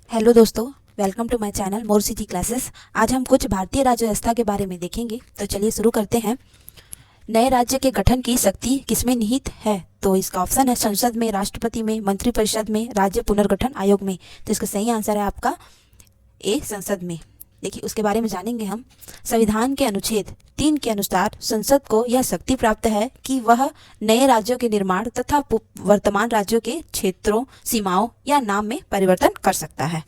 Hello दोस्तों, welcome to my channel more city classes. आज हम कुछ भारतीय राज्य व्यवस्था के बारे में देखेंगे। तो चलिए शुरू करते हैं। नए राज्य के गठन की शक्ति किसमें निहित है? तो इसका ऑप्शन है संसद में, राष्ट्रपति में, मंत्रिपरिषद में, राज्य पुनर्गठन आयोग में। तो इसका सही आंसर है आपका ए, संसद में। देखिए उसके बारे में जानेंगे हम। संविधान के अनुच्छेद 3 के अनुसार संसद को यह शक्ति प्राप्त है कि वह नए राज्यों के निर्माण तथा वर्तमान राज्यों के क्षेत्रों, सीमाओं या नाम में परिवर्तन कर सकता है।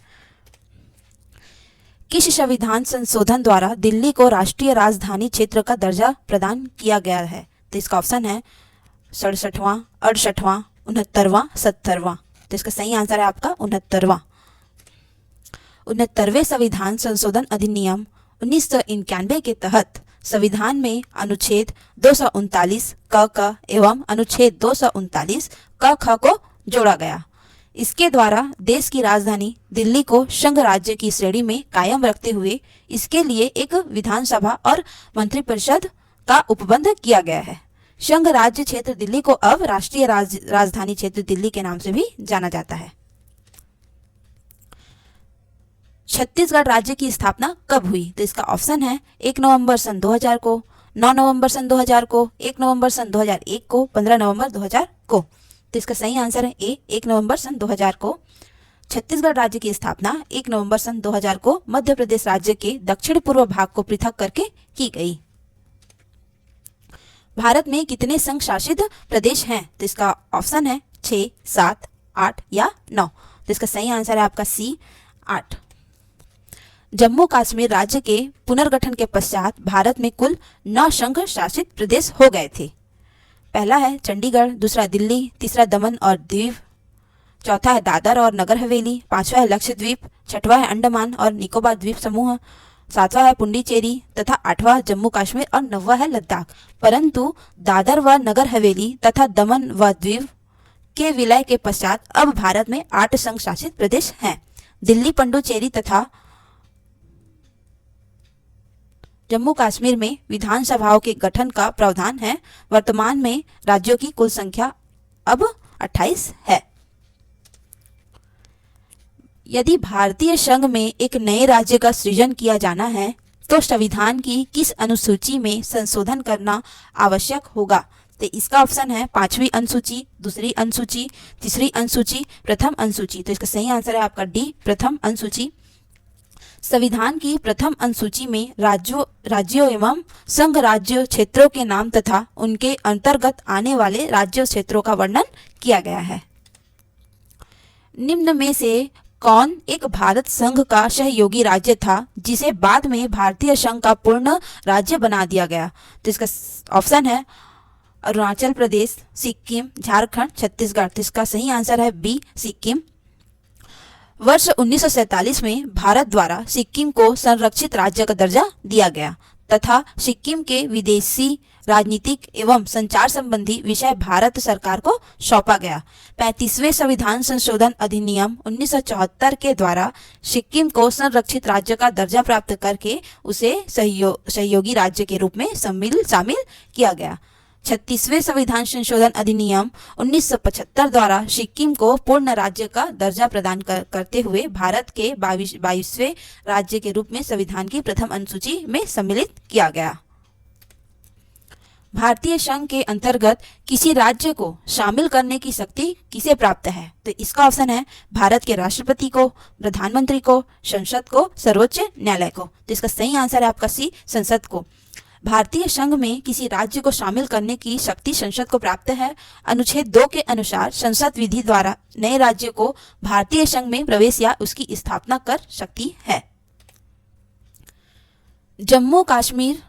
किस संविधान संशोधन द्वारा दिल्ली को राष्ट्रीय राजधानी क्षेत्र का दर्जा प्रदान किया गया है? तो इसका ऑप्शन है 67वां, 68वां, 69वां, 70वां। तो इसका सही आंसर है आपका 69वां। 69वें संविधान संशोधन अधिनियम 1991 के तहत संविधान में अनुच्छेद 239 क एवं अनुच्छेद 239 क ख को जोड़ा गया। इसके द्वारा देश की राजधानी दिल्ली को संघ राज्य की श्रेणी में कायम रखते हुए इसके लिए एक विधानसभा और मंत्रिपरिषद का उपबंध किया गया है। संघ राज्य क्षेत्र दिल्ली को अब राष्ट्रीय राजधानी क्षेत्र दिल्ली के नाम से भी जाना जाता है। छत्तीसगढ़ राज्य की स्थापना कब हुई? तो इसका ऑप्शन है 1 नवंबर सन 2000 को, 9 नवंबर सन 2000 को, 1 नवंबर सन 2001 को, 15 नवंबर 2000 को। तो इसका सही आंसर है ए, 1 नवंबर सन 2000 को। छत्तीसगढ़ राज्य की स्थापना 1 नवंबर सन 2000 को मध्य प्रदेश राज्य के दक्षिण पूर्व भाग को पृथक करके की गई। भारत में कितने संघ शासित प्रदेश हैं? तो इसका ऑप्शन है 6, 7, 8 या 9। तो इसका सही आंसर है आपका सी, 8। जम्मू कश्मीर राज्य के पुनर्गठन के पश्चात भारत में कुल 9 संघ शासित प्रदेश हो गए थे। पहला है चंडीगढ़, दूसरा दिल्ली, तीसरा दमन और दीव, चौथा है दादर और नगर हवेली, पांचवा है लक्षद्वीप, छठवा है अंडमान और निकोबार द्वीप समूह, सातवां है पुडुचेरी तथा आठवां जम्मू कश्मीर और 9वां है लद्दाख। परंतु दादर व नगर हवेली तथा दमन व दीव के विलय के पश्चात अब भारत में 8 संघ शासित प्रदेश हैं। दिल्ली, पुडुचेरी तथा जम्मू कश्मीर में विधानसभाओं के गठन का प्रावधान है। वर्तमान में राज्यों की कुल संख्या अब 28 है। यदि भारतीय संघ में एक नए राज्य का सृजन किया जाना है तो संविधान की किस अनुसूची में संशोधन करना आवश्यक होगा? तो इसका ऑप्शन है 5वीं अनुसूची, दूसरी अनुसूची, तीसरी अनुसूची, प्रथम अनुसूची। तो इसका सही आंसर है आपका डी, प्रथम अनुसूची। संविधान की प्रथम अनुसूची में राज्यों एवं संघ राज्य क्षेत्रों के नाम तथा उनके अंतर्गत आने वाले राज्य क्षेत्रों का वर्णन किया गया है। निम्न में से कौन एक भारत संघ का सहयोगी राज्य था जिसे बाद में भारतीय संघ का पूर्ण राज्य बना दिया गया? तो इसका ऑप्शन है अरुणाचल प्रदेश, सिक्किम, झारखंड, छत्तीसगढ़। तो इसका सही आंसर है बी, सिक्किम। वर्ष 1947 में भारत द्वारा सिक्किम को संरक्षित राज्य का दर्जा दिया गया तथा सिक्किम के विदेशी, राजनीतिक एवं संचार संबंधी विषय भारत सरकार को सौंपा गया। 35वें संविधान संशोधन अधिनियम 1974 के द्वारा सिक्किम को संरक्षित राज्य का दर्जा प्राप्त करके उसे सहयोगी राज्य के रूप में शामिल किया गया। 36वें संविधान संशोधन अधिनियम 1975 द्वारा सिक्किम को पूर्ण राज्य का दर्जा प्रदान करते हुए भारत के 22वें राज्य के रूप में संविधान की प्रथम अनुसूची में सम्मिलित किया गया। भारतीय संघ के अंतर्गत किसी राज्य को शामिल करने की शक्ति किसे प्राप्त है? तो इसका ऑप्शन है भारत के राष्ट्रपति को, प्रधानमंत्री को, संसद को, सर्वोच्च न्यायालय को। तो इसका सही आंसर है आपका सी, संसद को। भारतीय संघ में किसी राज्य को शामिल करने की शक्ति संसद को प्राप्त है। अनुच्छेद 2 के अनुसार संसद विधि द्वारा नए राज्य को भारतीय संघ में प्रवेश या उसकी स्थापना कर सकती है। जम्मू कश्मीर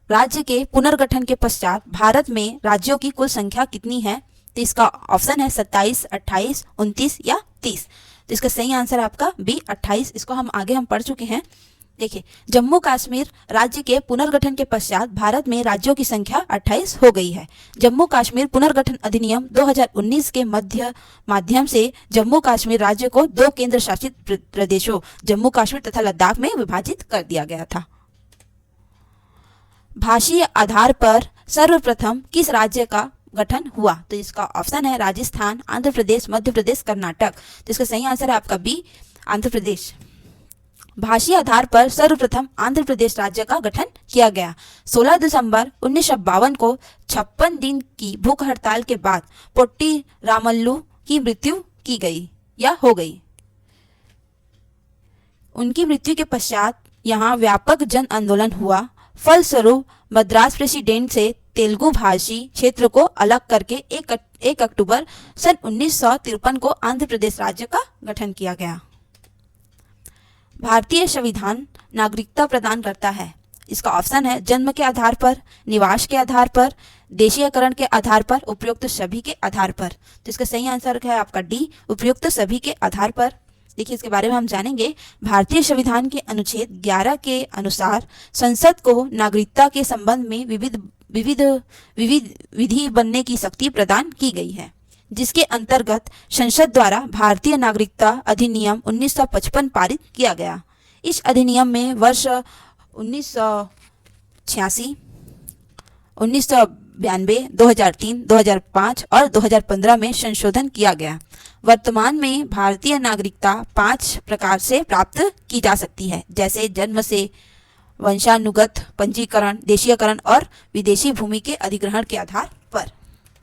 राज्य के पुनर्गठन के पश्चात भारत में राज्यों की कुल संख्या कितनी है? तो इसका ऑप्शन है 27, 28, 29 या 30। तो इसका सही आंसर आपका बी, 28। इसको हम आगे पढ़ चुके हैं। देखिए, जम्मू कश्मीर राज्य के पुनर्गठन के पश्चात भारत में राज्यों की संख्या 28 हो गई है। जम्मू कश्मीर पुनर्गठन अधिनियम 2019 के माध्यम से जम्मू कश्मीर राज्य को 2 केंद्र शासित प्रदेशों जम्मू कश्मीर तथा लद्दाख में विभाजित कर दिया गया था। भाषीय आधार पर सर्वप्रथम किस राज्य का गठन हुआ? तो इसका ऑप्शन है राजस्थान, आंध्र प्रदेश, मध्य प्रदेश, कर्नाटक। तो इसका सही आंसर है आपका बी, आंध्र प्रदेश। भाषीय आधार पर सर्वप्रथम आंध्र प्रदेश राज्य का गठन किया गया। 16 दिसंबर 1952 को 56 दिन की भूख हड़ताल के बाद पोट्टी रामल्लू की मृत्यु की गई या हो गई। उनकी मृत्यु के पश्चात यहाँ व्यापक जन आंदोलन हुआ। फलस्वरूप मद्रास प्रेसिडेंट से तेलुगु भाषी क्षेत्र को अलग करके 1 अक्टूबर सन 1953 को आंध्र प्रदेश राज्य का गठन किया गया। भारतीय संविधान नागरिकता प्रदान करता है। इसका ऑप्शन है जन्म के आधार पर, निवास के आधार पर, देशीयकरण के आधार पर, उपयुक्त सभी के आधार पर। तो इसका सही आंसर है आपका डी, उपयुक्त सभी के आधार पर। देखिए इसके बारे में हम जानेंगे। भारतीय संविधान के अनुच्छेद 11 के अनुसार संसद को नागरिकता के संबंध में विविध विधि बनने की शक्ति प्रदान की गई है, जिसके अंतर्गत संसद द्वारा भारतीय नागरिकता अधिनियम 1955 पारित किया गया। इस अधिनियम में वर्ष 1986, 1992, 2003, 2005 और 2015 में संशोधन किया गया। वर्तमान में भारतीय नागरिकता 5 प्रकार से प्राप्त की जा सकती है, जैसे जन्म से, वंशानुगत, पंजीकरण, देशीयकरण और विदेशी भूमि के अधिग्रहण के आधार